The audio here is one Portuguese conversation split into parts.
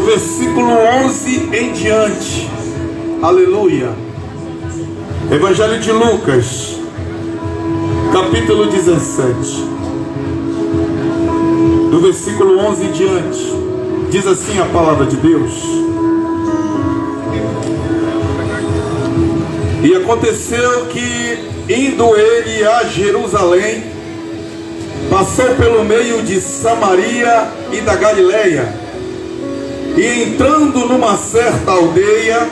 versículo 11 em diante. Aleluia. Evangelho de Lucas, capítulo 17, do versículo 11 em diante. Diz assim a palavra de Deus: E aconteceu que, indo ele a Jerusalém, passou pelo meio de Samaria e da Galileia, e entrando numa certa aldeia,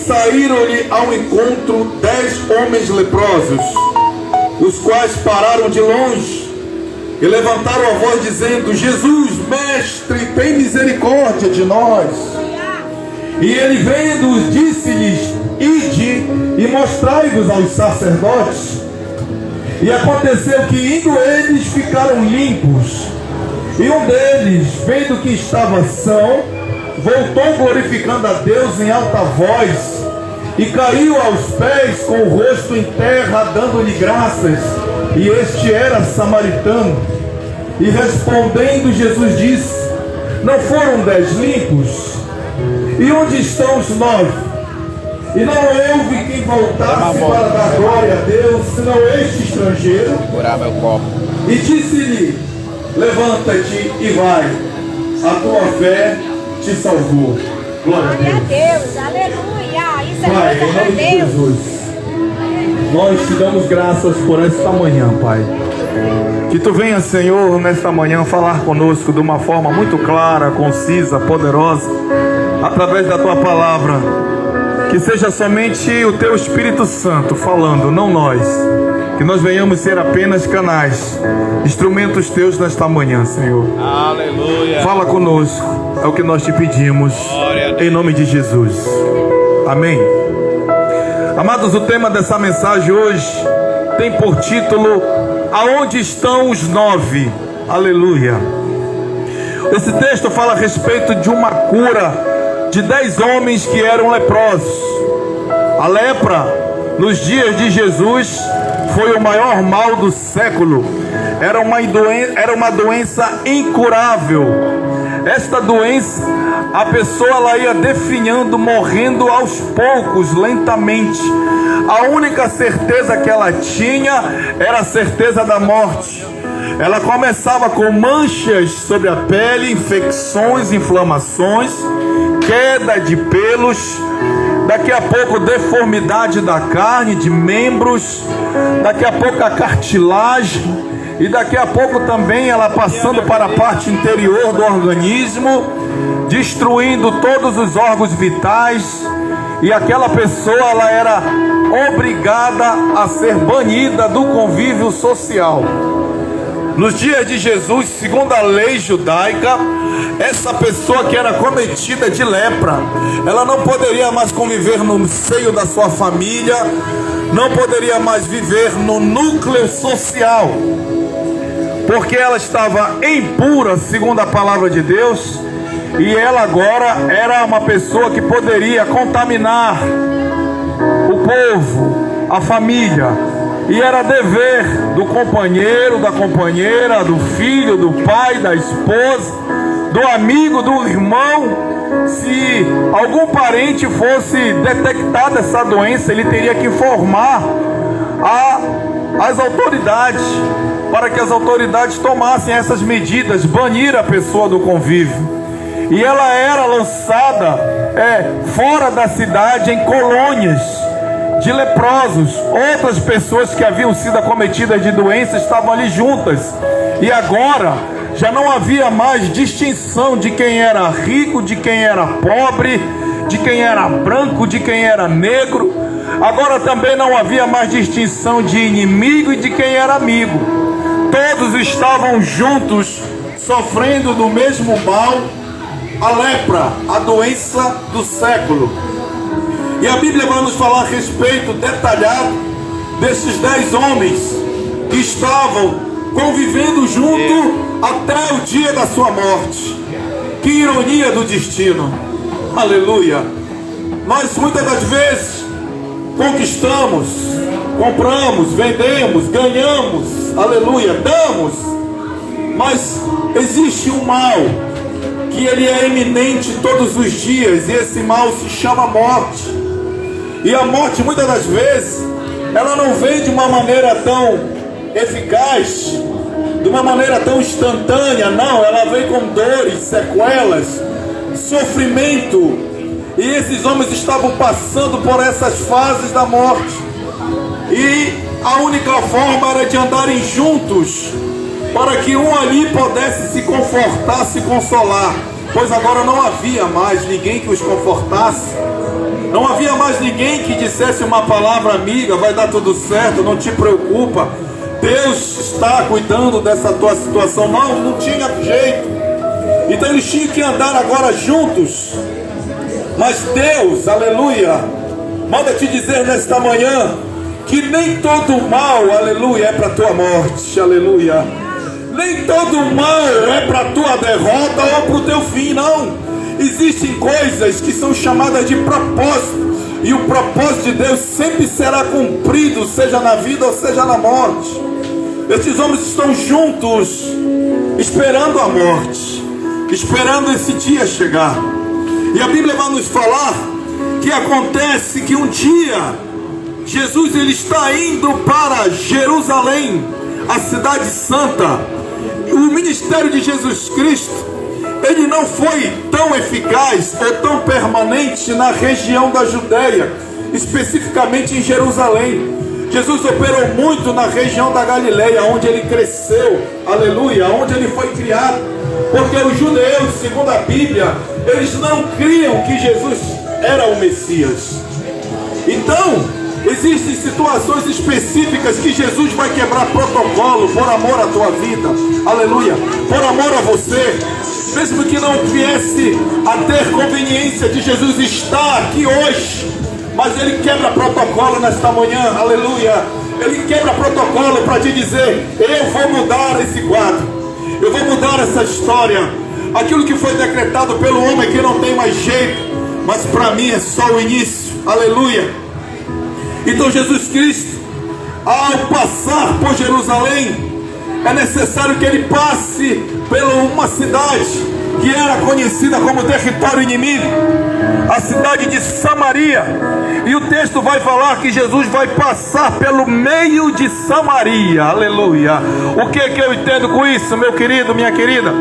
saíram-lhe ao encontro 10 homens leprosos, os quais pararam de longe e levantaram a voz dizendo: Jesus, mestre, tem misericórdia de nós. E ele, vendo-os, disse-lhes: Ide e mostrai-vos aos sacerdotes. E aconteceu que, indo eles, ficaram limpos. E um deles, vendo que estava são, voltou glorificando a Deus em alta voz, e caiu aos pés com o rosto em terra, dando-lhe graças. E este era samaritano. E respondendo, Jesus disse: Não foram 10 limpos? E onde estão os 9? E não houve quem voltasse para dar glória a Deus, senão este estrangeiro. E disse-lhe: Levanta-te e vai, a tua fé te salvou. Glória a Deus. Aleluia. Isso é Pai, em nome de Jesus, nós te damos graças por esta manhã, Pai. Que tu venha, Senhor, nesta manhã falar conosco de uma forma muito clara, concisa, poderosa, através da tua palavra. Que seja somente o teu Espírito Santo falando, não nós. Que nós venhamos ser apenas canais, instrumentos teus nesta manhã, Senhor. Aleluia. Fala conosco, é o que nós te pedimos, em nome de Jesus. Amém. Amados, o tema dessa mensagem hoje tem por título: Aonde estão os 9? Aleluia. Esse texto fala a respeito de uma cura de 10 homens que eram leprosos. A lepra, nos dias de Jesus, foi o maior mal do século. Era uma doença incurável. Esta doença, a pessoa ela ia definhando, morrendo aos poucos, lentamente. A única certeza que ela tinha era a certeza da morte. Ela começava com manchas sobre a pele, infecções, inflamações, queda de pelos, daqui a pouco deformidade da carne, de membros, daqui a pouco a cartilagem, e daqui a pouco também ela passando para a parte interior do organismo, destruindo todos os órgãos vitais, e aquela pessoa ela era obrigada a ser banida do convívio social. Nos dias de Jesus, segundo a lei judaica, essa pessoa que era cometida de lepra, ela não poderia mais conviver no seio da sua família, não poderia mais viver no núcleo social, porque ela estava impura, segundo a palavra de Deus, e ela agora era uma pessoa que poderia contaminar o povo, a família. E era dever do companheiro, da companheira, do filho, do pai, da esposa, do amigo, do irmão. Se algum parente fosse detectada essa doença, ele teria que informar as autoridades, para que as autoridades tomassem essas medidas, banir a pessoa do convívio. E ela era lançada fora da cidade, em colônias de leprosos. Outras pessoas que haviam sido acometidas de doença estavam ali juntas. E agora já não havia mais distinção de quem era rico, de quem era pobre, de quem era branco, de quem era negro. Agora também não havia mais distinção de inimigo e de quem era amigo. Todos estavam juntos, sofrendo do mesmo mal, a lepra, a doença do século. E a Bíblia vai nos falar a respeito detalhado desses 10 homens que estavam convivendo junto até o dia da sua morte. Que ironia do destino. Aleluia. Nós muitas das vezes conquistamos, compramos, vendemos, ganhamos, aleluia, damos, mas existe um mal que ele é iminente todos os dias, e esse mal se chama morte. E a morte, muitas das vezes, ela não vem de uma maneira tão eficaz, de uma maneira tão instantânea, não. Ela vem com dores, sequelas, sofrimento. E esses homens estavam passando por essas fases da morte, e a única forma era de andarem juntos, para que um ali pudesse se confortar, se consolar, pois agora não havia mais ninguém que os confortasse, não havia mais ninguém que dissesse uma palavra amiga: vai dar tudo certo, não te preocupa, Deus está cuidando dessa tua situação. Não tinha jeito. Então eles tinham que andar agora juntos. Mas Deus, aleluia, manda te dizer nesta manhã que nem todo mal, aleluia, é para a tua morte, aleluia. Nem todo mal é para a tua derrota ou para o teu fim, não. Existem coisas que são chamadas de propósito, e o propósito de Deus sempre será cumprido, seja na vida ou seja na morte. Esses homens estão juntos, esperando a morte, esperando esse dia chegar. E a Bíblia vai nos falar que acontece que um dia Jesus ele está indo para Jerusalém, a cidade santa. O ministério de Jesus Cristo, ele não foi tão eficaz ou tão permanente na região da Judéia, especificamente em Jerusalém. Jesus operou muito na região da Galileia, onde ele cresceu, aleluia, onde ele foi criado, porque os judeus, segundo a Bíblia, eles não criam que Jesus era o Messias. Então, existem situações específicas que Jesus vai quebrar protocolo por amor à tua vida, aleluia, por amor a você, mesmo que não viesse a ter conveniência de Jesus estar aqui hoje, mas ele quebra protocolo nesta manhã, aleluia. Ele quebra protocolo para te dizer: eu vou mudar esse quadro, eu vou mudar essa história. Aquilo que foi decretado pelo homem que não tem mais jeito, mas para mim é só o início, aleluia. Então Jesus Cristo, ao passar por Jerusalém, é necessário que ele passe por uma cidade que era conhecida como território inimigo, a cidade de Samaria. E o texto vai falar que Jesus vai passar pelo meio de Samaria, aleluia. O que eu entendo com isso, meu querido, minha querida?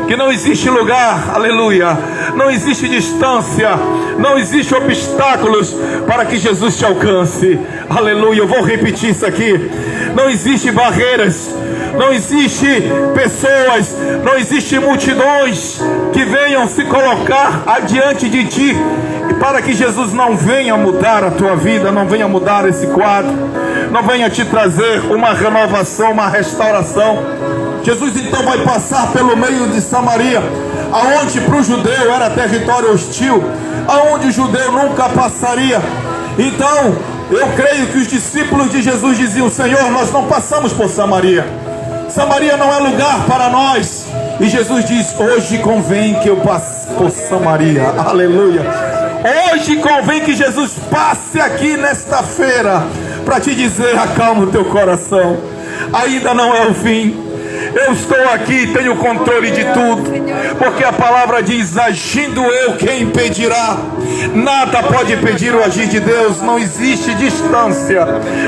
Que não existe lugar, aleluia, não existe distância, não existe obstáculos para que Jesus te alcance, aleluia. Eu vou repetir isso aqui: não existe barreiras, não existe pessoas, não existe multidões que venham se colocar adiante de ti, para que Jesus não venha mudar a tua vida, não venha mudar esse quadro, não venha te trazer uma renovação, uma restauração. Jesus então vai passar pelo meio de Samaria, aonde para o judeu era território hostil, aonde o judeu nunca passaria. Então eu creio que os discípulos de Jesus diziam: Senhor, nós não passamos por Samaria, Samaria não é lugar para nós. E Jesus diz: hoje convém que eu passe por Samaria, aleluia. Hoje convém que Jesus passe aqui nesta feira para te dizer: acalma o teu coração, ainda não é o fim. Eu estou aqui, tenho controle de tudo, porque a palavra diz: agindo eu, quem impedirá? Nada pode impedir o agir de Deus. Não existe distância,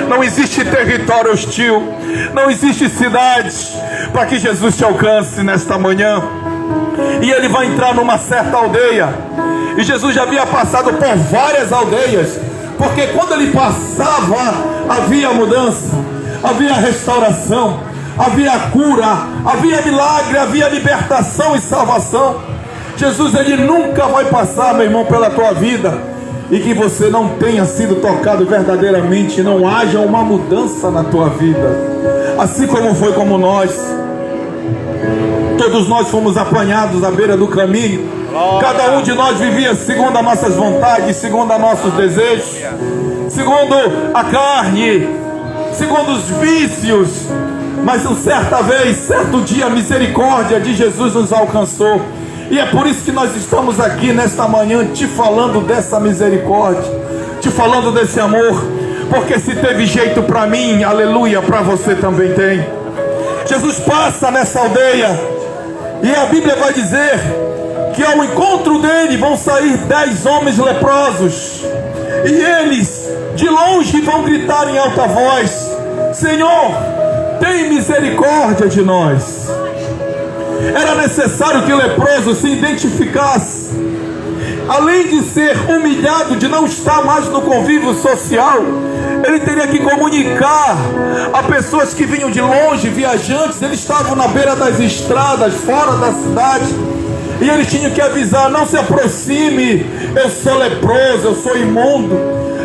não existe território hostil, não existe cidade para que Jesus te alcance nesta manhã. E ele vai entrar numa certa aldeia, e Jesus já havia passado por várias aldeias, porque quando ele passava havia mudança, havia restauração, havia cura, havia milagre, havia libertação e salvação. Jesus, ele nunca vai passar, meu irmão, pela tua vida e que você não tenha sido tocado verdadeiramente, não haja uma mudança na tua vida. Assim como foi como nós, todos nós fomos apanhados à beira do caminho. Cada um de nós vivia segundo as nossas vontades, segundo os nossos desejos, segundo a carne, segundo os vícios. Mas certa vez, certo dia, a misericórdia de Jesus nos alcançou. E é por isso que nós estamos aqui nesta manhã te falando dessa misericórdia, te falando desse amor. Porque se teve jeito para mim, aleluia, para você também tem. Jesus passa nessa aldeia, e a Bíblia vai dizer que ao encontro dele vão sair 10 homens leprosos, e eles de longe vão gritar em alta voz: Senhor, tem misericórdia de nós. Era necessário que o leproso se identificasse. Além de ser humilhado, de não estar mais no convívio social, ele teria que comunicar a pessoas que vinham de longe, viajantes. Eles estavam na beira das estradas, fora da cidade, e eles tinham que avisar: não se aproxime, eu sou leproso, eu sou imundo.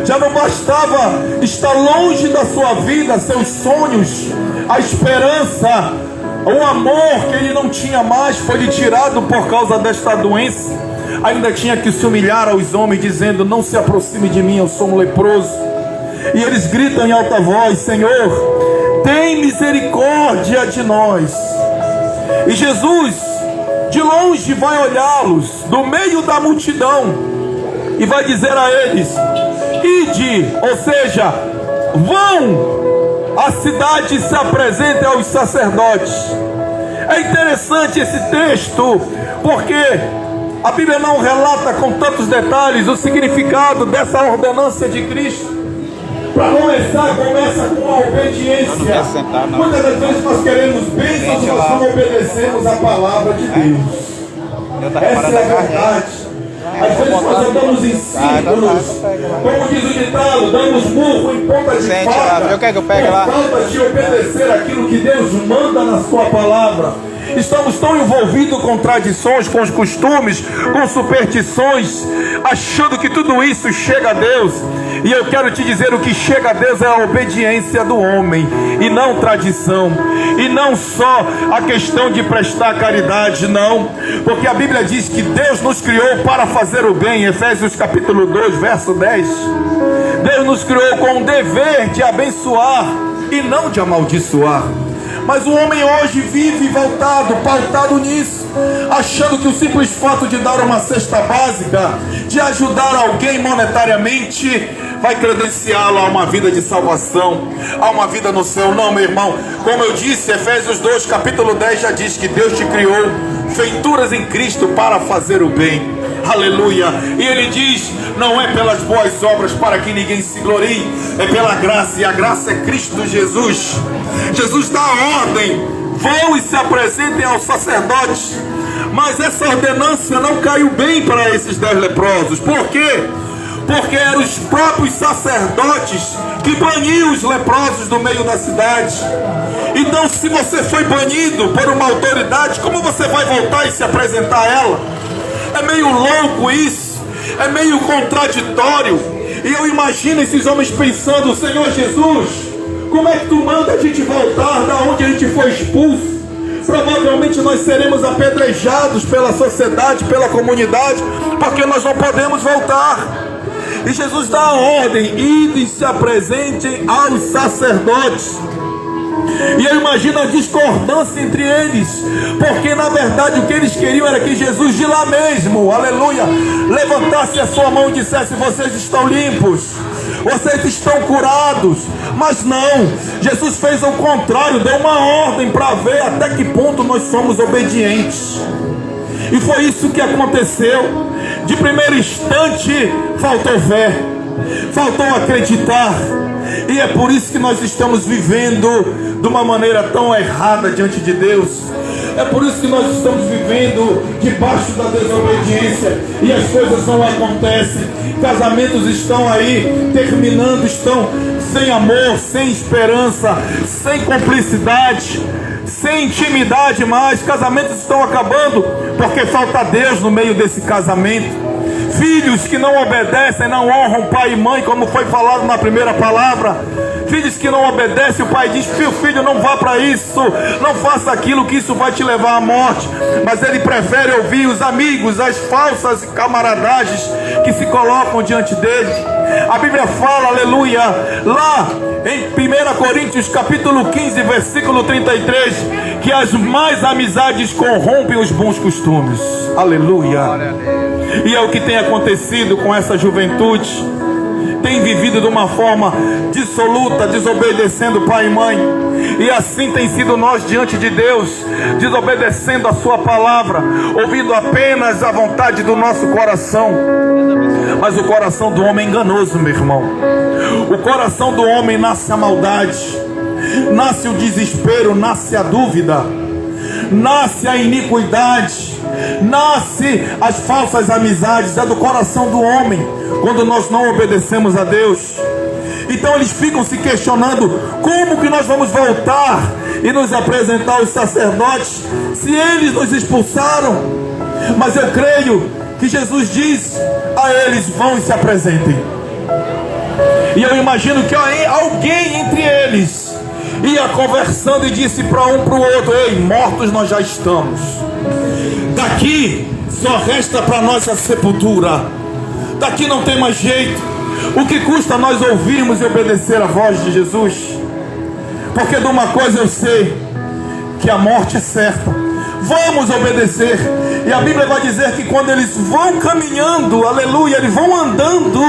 Já não bastava estar longe da sua vida, seus sonhos, a esperança, o amor que ele não tinha mais foi lhe tirado por causa desta doença. Ainda tinha que se humilhar aos homens, dizendo: não se aproxime de mim, eu sou um leproso. E eles gritam em alta voz: Senhor, tem misericórdia de nós. E Jesus de longe vai olhá-los do meio da multidão e vai dizer a eles: ide, ou seja, vão à cidade e se apresentem aos sacerdotes. É interessante esse texto, porque a Bíblia não relata com tantos detalhes o significado dessa ordenança de Cristo. Para começar, começa com a obediência. Muitas das vezes nós queremos bênçãos e nós não obedecemos a palavra de Deus. Essa é a verdade. Às vezes nós andamos em círculos, como diz o ditado, damos murro em ponta de faca, por falta de obedecer aquilo que Deus manda na sua palavra. Estamos tão envolvidos com tradições, com os costumes, com superstições, achando que tudo isso chega a Deus. E eu quero te dizer: o que chega a Deus é a obediência do homem, e não tradição, e não só a questão de prestar caridade, não, porque a Bíblia diz que Deus nos criou para fazer o bem. Efésios capítulo 2, verso 10. Deus nos criou com o dever de abençoar e não de amaldiçoar. Mas o homem hoje vive pautado nisso, achando que o simples fato de dar uma cesta básica, de ajudar alguém monetariamente, vai credenciá-lo a uma vida de salvação, a uma vida no céu. Não, meu irmão, como eu disse, Efésios 2, capítulo 10 já diz que Deus te criou feituras em Cristo para fazer o bem. Aleluia. E ele diz: não é pelas boas obras para que ninguém se glorie, é pela graça, e a graça é Cristo Jesus. Jesus dá a ordem: vão e se apresentem aos sacerdotes. Mas essa ordenança não caiu bem para esses 10 leprosos. Por quê? Porque eram os próprios sacerdotes que baniam os leprosos do meio da cidade. Então, se você foi banido por uma autoridade, como você vai voltar e se apresentar a ela? É meio louco isso, é meio contraditório. E eu imagino esses homens pensando: Senhor Jesus, como é que tu manda a gente voltar da onde a gente foi expulso? Provavelmente nós seremos apedrejados pela sociedade, pela comunidade, porque nós não podemos voltar. E Jesus dá a ordem: ide e se apresentem aos sacerdotes. E eu imagino a discordância entre eles, porque na verdade o que eles queriam era que Jesus de lá mesmo, aleluia, levantasse a sua mão e dissesse: vocês estão limpos, vocês estão curados. Mas não, Jesus fez o contrário, deu uma ordem para ver até que ponto nós somos obedientes. E foi isso que aconteceu. De primeiro instante faltou fé, faltou acreditar. E é por isso que nós estamos vivendo de uma maneira tão errada diante de Deus. É por isso que nós estamos vivendo debaixo da desobediência e as coisas não acontecem. Casamentos estão aí terminando, estão sem amor, sem esperança, sem cumplicidade, sem intimidade mais. Casamentos estão acabando porque falta Deus no meio desse casamento. Filhos que não obedecem, não honram pai e mãe, como foi falado na primeira palavra. Filhos que não obedecem, o pai diz: filho, não vá para isso, não faça aquilo, que isso vai te levar à morte. Mas ele prefere ouvir os amigos, as falsas camaradagens que se colocam diante dele. A Bíblia fala, aleluia, lá em 1 Coríntios capítulo 15, versículo 33, que as más amizades corrompem os bons costumes. Aleluia. E é o que tem acontecido com essa juventude. tem vivido de uma forma dissoluta, desobedecendo pai e mãe. E assim tem sido nós diante de Deus, desobedecendo a sua palavra, ouvindo apenas a vontade do nosso coração. Mas o coração do homem é enganoso, meu irmão. O coração do homem nasce a maldade, nasce o desespero, nasce a dúvida, nasce a iniquidade, nasce as falsas amizades. É do coração do homem quando nós não obedecemos a Deus. Então eles ficam se questionando: como que nós vamos voltar e nos apresentar aos sacerdotes se eles nos expulsaram? Mas eu creio que Jesus diz a eles: vão e se apresentem. E eu imagino que alguém entre eles ia conversando e disse para um para o outro: ei, mortos nós já estamos, daqui só resta para nós a sepultura, daqui não tem mais jeito. O que custa nós ouvirmos e obedecer a voz de Jesus? Porque de uma coisa eu sei, que a morte é certa. Vamos obedecer. E a Bíblia vai dizer que quando eles vão caminhando, aleluia, eles vão andando,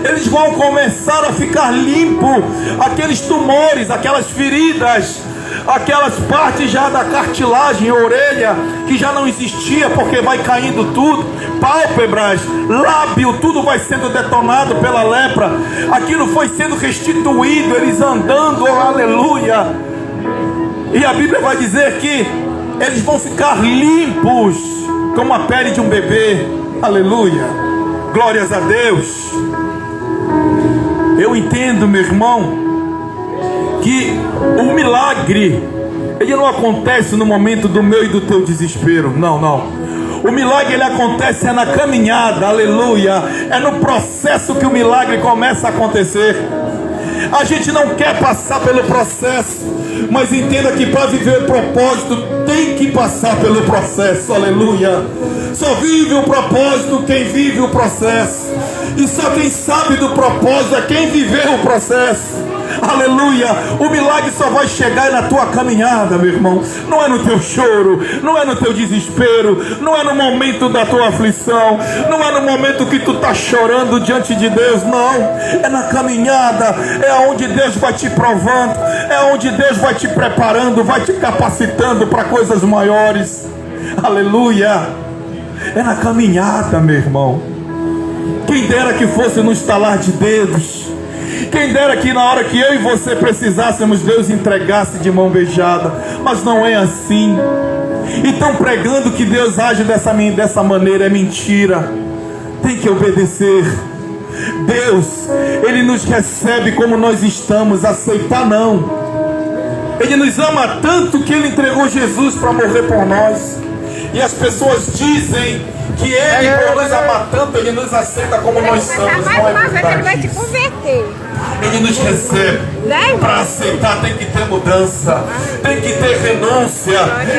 eles vão começar a ficar limpo. Aqueles tumores, aquelas feridas, aquelas partes já da cartilagem, orelha, que já não existia porque vai caindo tudo, pálpebras, lábio, tudo vai sendo detonado pela lepra. Aquilo foi sendo restituído, eles andando, aleluia. E a Bíblia vai dizer que eles vão ficar limpos como a pele de um bebê, aleluia, glórias a Deus. Eu entendo, meu irmão, que o milagre, ele não acontece no momento do meu e do teu desespero. Não, não. O milagre, ele acontece na caminhada, aleluia. É no processo que o milagre começa a acontecer. A gente não quer passar pelo processo, mas entenda que para viver o propósito tem que passar pelo processo, aleluia. Só vive o propósito quem vive o processo. E só quem sabe do propósito é quem viveu o processo. Aleluia. O milagre só vai chegar na tua caminhada, meu irmão. Não é no teu choro, não é no teu desespero, não é no momento da tua aflição, não é no momento que tu está chorando diante de Deus. Não, é na caminhada. É onde Deus vai te provando, é onde Deus vai te preparando, vai te capacitando para coisas maiores. Aleluia. É na caminhada, meu irmão. Quem dera que fosse no estalar de dedos. Quem dera que na hora que eu e você precisássemos, Deus entregasse de mão beijada. Mas não é assim. Então pregando que Deus age dessa maneira é mentira. Tem que obedecer. Deus, Ele nos recebe como nós estamos. Aceitar não. Ele nos ama tanto que Ele entregou Jesus para morrer por nós. E as pessoas dizem que Ele, por nos amar tanto, Ele nos aceita como nós somos. Não é verdade. Ele vai te converter. Ele nos recebe. Para aceitar tem que ter mudança, tem que ter renúncia,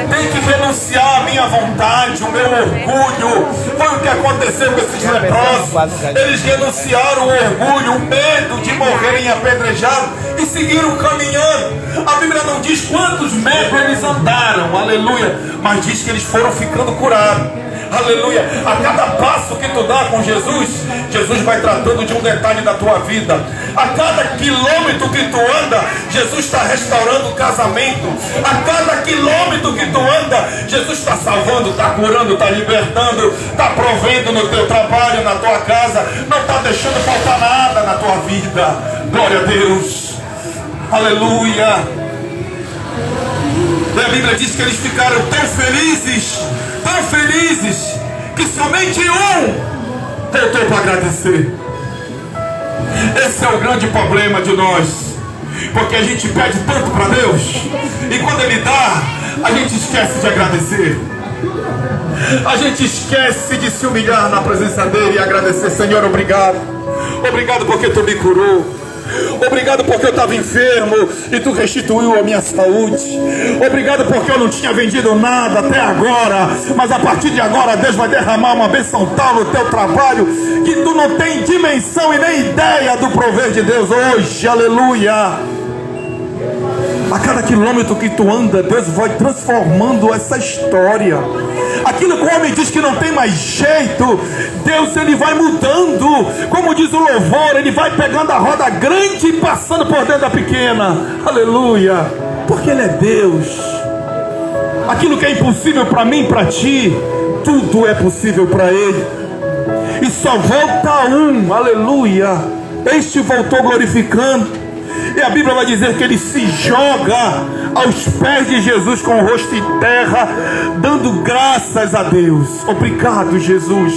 tem que renunciar a minha vontade, o meu orgulho. Foi o que aconteceu com esses leprosos. Eles renunciaram o orgulho, o medo de morrerem apedrejados e seguiram caminhando. A Bíblia não diz quantos metros eles andaram, aleluia, mas diz que eles foram ficando curados. Aleluia. A cada passo que tu dá com Jesus, Jesus vai tratando de um detalhe da tua vida. A cada quilômetro que tu anda, Jesus está restaurando o casamento. A cada quilômetro que tu anda, Jesus está salvando, está curando, está libertando, está provendo no teu trabalho, na tua casa. Não está deixando faltar nada na tua vida. Glória a Deus. Aleluia. E a Bíblia diz que eles ficaram tão felizes, que somente um voltou para agradecer. Esse é o grande problema de nós, porque a gente pede tanto para Deus e quando Ele dá, a gente esquece de agradecer. A gente esquece de se humilhar na presença dEle e agradecer. Senhor, obrigado. Obrigado porque Tu me curou. Obrigado porque eu estava enfermo e Tu restituiu a minha saúde. Obrigado porque eu não tinha vendido nada até agora, mas a partir de agora Deus vai derramar uma bênção tal no teu trabalho que tu não tem dimensão e nem ideia do prover de Deus hoje. Aleluia. A cada quilômetro que tu anda, Deus vai transformando essa história. A aquilo que o homem diz que não tem mais jeito, Deus ele vai mudando, como diz o louvor, ele vai pegando a roda grande e passando por dentro da pequena, aleluia, porque ele é Deus. Aquilo que é impossível para mim e para ti, tudo é possível para ele. E só volta um, aleluia, este voltou glorificando. E a Bíblia vai dizer que ele se joga aos pés de Jesus com o rosto em terra, dando graças a Deus. Obrigado, Jesus.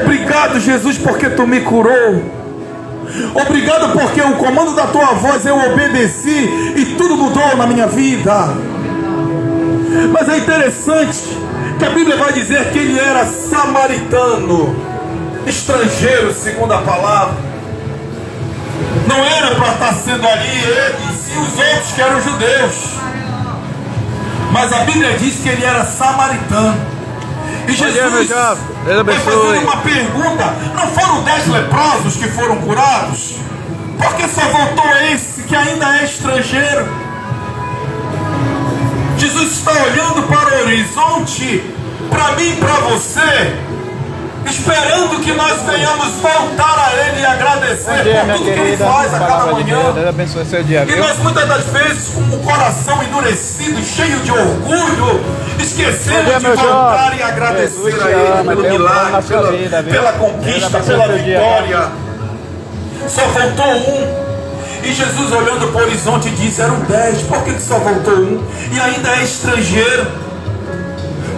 Obrigado, Jesus, porque tu me curou. Obrigado porque o comando da tua voz eu obedeci e tudo mudou na minha vida. Mas é interessante que a Bíblia vai dizer que ele era samaritano, estrangeiro, segundo a palavra. Não era para estar sendo ali ele e sim os outros que eram judeus. Mas a Bíblia diz que ele era samaritano. E Jesus vai fazer uma pergunta: não foram 10 leprosos que foram curados? Por que só voltou esse que ainda é estrangeiro? Jesus está olhando para o horizonte, para mim e para você, esperando que nós venhamos voltar a Ele e agradecer por tudo que Ele faz a cada manhã. E nós muitas das vezes, com o coração endurecido, cheio de orgulho, esquecemos de voltar e agradecer a Ele pelo milagre, pela conquista, pela vitória. Só voltou um. E Jesus, olhando para o horizonte, disse: eram 10, por que só voltou um? E ainda é estrangeiro.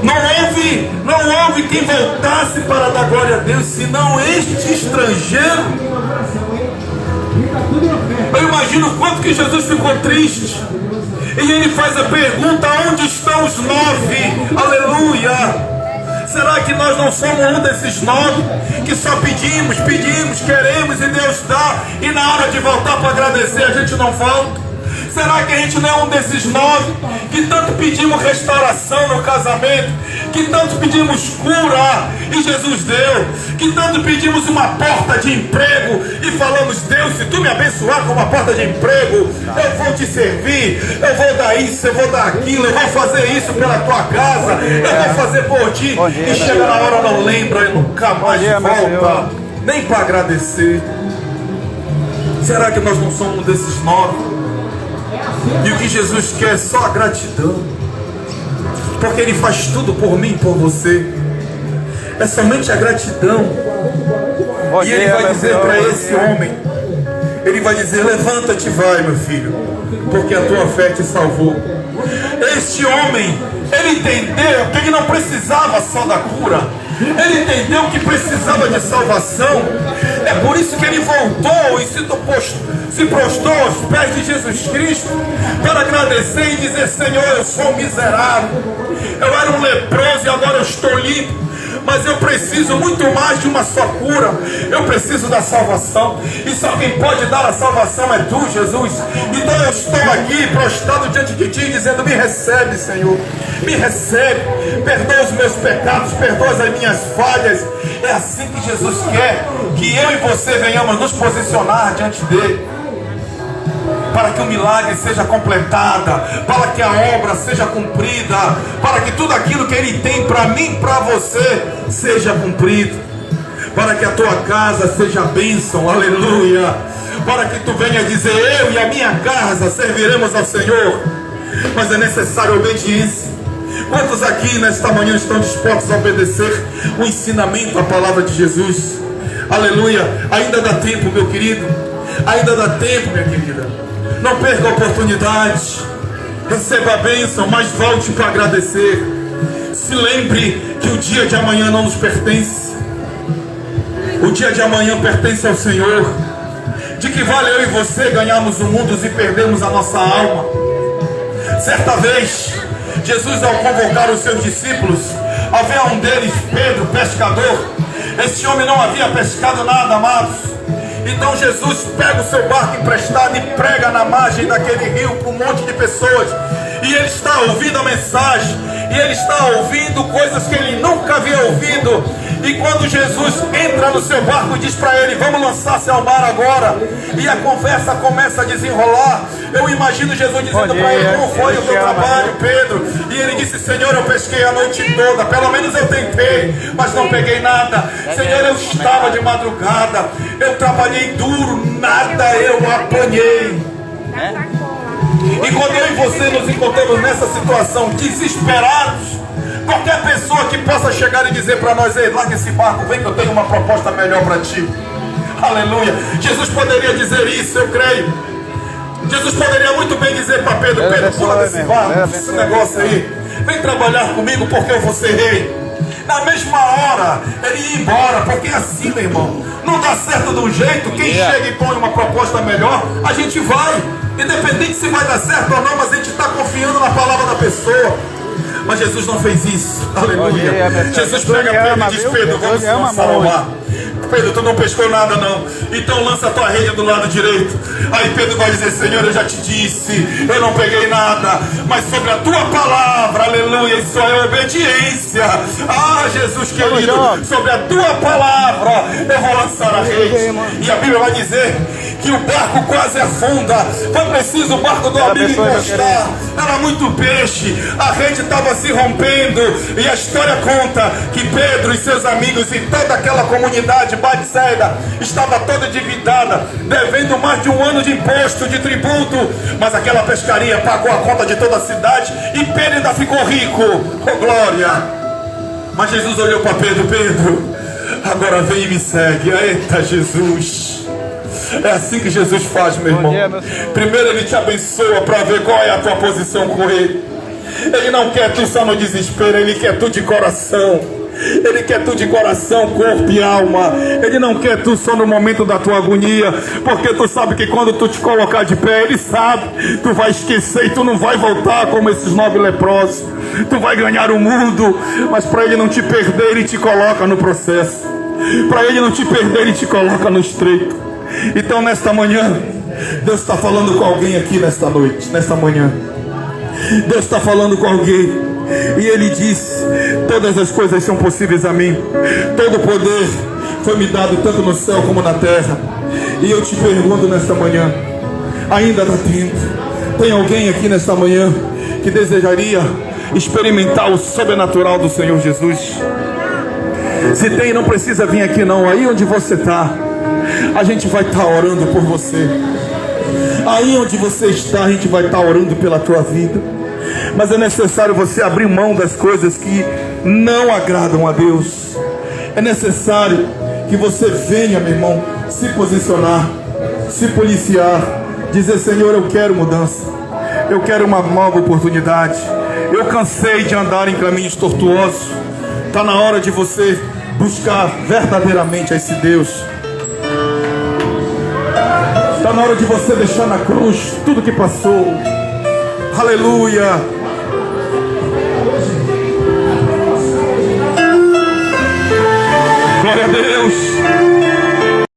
Não houve quem voltasse para dar glória a Deus, senão este estrangeiro. Eu imagino quanto que Jesus ficou triste. E ele faz a pergunta: onde estão os 9? Aleluia! Será que nós não somos um desses 9 que só pedimos, queremos e Deus dá, e na hora de voltar para agradecer a gente não volta? Será que a gente não é um desses 9 que tanto pedimos restauração no casamento, que tanto pedimos cura e Jesus deu, que tanto pedimos uma porta de emprego e falamos: Deus, se tu me abençoar com uma porta de emprego, eu vou te servir, eu vou dar isso, eu vou dar aquilo, eu vou fazer isso pela tua casa, eu vou fazer por ti, e chega na hora não lembra e nunca mais volta, nem para agradecer. Será que nós não somos um desses 9? E o que Jesus quer é só a gratidão, porque Ele faz tudo por mim e por você. É somente a gratidão. E Ele vai dizer para esse homem, Ele vai dizer: levanta-te e vai, meu filho, porque a tua fé te salvou. Este homem, ele entendeu que ele não precisava só da cura, ele entendeu que precisava de salvação. É por isso que ele voltou e se prostrou aos pés de Jesus Cristo para agradecer e dizer: Senhor, eu sou miserável, eu era um leproso e agora eu estou limpo, mas eu preciso muito mais de uma só cura, eu preciso da salvação, e só quem pode dar a salvação é tu, Jesus. Então eu estou aqui prostrado diante de ti, dizendo: me recebe, Senhor, me recebe, perdoa os meus pecados, perdoa as minhas falhas. É assim que Jesus quer que eu e você venhamos nos posicionar diante dele, para que o milagre seja completado, para que a obra seja cumprida, para que tudo aquilo que Ele tem para mim e para você seja cumprido, para que a tua casa seja bênção, aleluia, para que tu venha dizer: eu e a minha casa serviremos ao Senhor. Mas é necessário obediência. Quantos aqui nesta manhã estão dispostos a obedecer o ensinamento, a palavra de Jesus? Aleluia. Ainda dá tempo, meu querido, ainda dá tempo, minha querida. Não perca a oportunidade, receba a bênção, mas volte para agradecer. Se lembre que o dia de amanhã não nos pertence, o dia de amanhã pertence ao Senhor. De que vale eu e você ganharmos o mundo e perdermos a nossa alma? Certa vez, Jesus, ao convocar os seus discípulos, havia um deles, Pedro, pescador. Esse homem não havia pescado nada, amados. Então Jesus pega o seu barco emprestado e prega na margem daquele rio para um monte de pessoas. E ele está ouvindo a mensagem, e ele está ouvindo coisas que ele nunca havia ouvido. E quando Jesus entra no seu barco e diz para ele: vamos lançar-se ao mar agora, e a conversa começa a desenrolar, eu imagino Jesus dizendo para ele: como foi o teu trabalho, Pedro? E ele disse: Senhor, eu pesquei a noite toda, pelo menos eu tentei, mas não peguei nada. Senhor, eu estava de madrugada, eu trabalhei duro, nada eu apanhei. E quando eu e você nos encontramos nessa situação, desesperados, qualquer pessoa que possa chegar e dizer para nós: ei, larga esse barco, vem que eu tenho uma proposta melhor para ti. Aleluia. Jesus poderia dizer isso, eu creio. Jesus poderia muito bem dizer para Pedro: Pedro, pula desse barco, esse negócio aí, vem trabalhar comigo porque eu vou ser rei. Na mesma hora ele ia embora, porque é assim, meu irmão, não dá certo de um jeito, quem chega e põe uma proposta melhor, a gente vai, independente se vai dar certo ou não, mas a gente está confiando na palavra da pessoa. Mas Jesus não fez isso, aleluia. Jesus pega Pedro e diz: Pedro, vamos lançar ao mar. Pedro, tu não pescou nada não, então lança a tua rede do lado direito. Aí Pedro vai dizer: Senhor, eu já te disse, eu não peguei nada, mas sobre a tua palavra, aleluia, isso é obediência. Ah, Jesus querido, sobre a tua palavra eu vou lançar a rede. E a Bíblia vai dizer que o barco quase afunda. Foi preciso o barco do amigo encostar, era muito peixe, a rede estava se rompendo. E a história conta que Pedro e seus amigos e toda aquela comunidade Betsaida estava toda endividada, devendo mais de 1 ano de imposto, de tributo. Mas aquela pescaria pagou a conta de toda a cidade e Pedro ainda ficou rico. Oh, glória! Mas Jesus olhou para Pedro: Pedro, agora vem e me segue. Eita, Jesus! É assim que Jesus faz, meu irmão. Primeiro ele te abençoa para ver qual é a tua posição com ele. Ele não quer tu só no desespero, ele quer tu de coração. Ele quer tu de coração, corpo e alma. Ele não quer tu só no momento da tua agonia, porque tu sabe que quando tu te colocar de pé, ele sabe, tu vai esquecer e tu não vai voltar como esses 9 leprosos. Tu vai ganhar o mundo, mas para ele não te perder, ele te coloca no processo. Para ele não te perder, ele te coloca no estreito. Então nesta manhã, Deus está falando com alguém aqui nesta noite, nesta manhã. Deus está falando com alguém. E ele diz: todas as coisas são possíveis a mim, todo o poder foi me dado tanto no céu como na terra. E eu te pergunto nesta manhã, ainda dá tempo? Tem alguém aqui nesta manhã que desejaria experimentar o sobrenatural do Senhor Jesus? Se tem, não precisa vir aqui não. Aí onde você está, a gente vai estar orando por você. Aí onde você está, a gente vai estar orando pela tua vida. Mas é necessário você abrir mão das coisas que não agradam a Deus. É necessário que você venha, meu irmão, se posicionar, se policiar, dizer: Senhor, eu quero mudança, eu quero uma nova oportunidade. Eu cansei de andar em caminhos tortuosos. Está na hora de você buscar verdadeiramente a esse Deus. Está na hora de você deixar na cruz tudo que passou. Aleluia. Glória a Deus.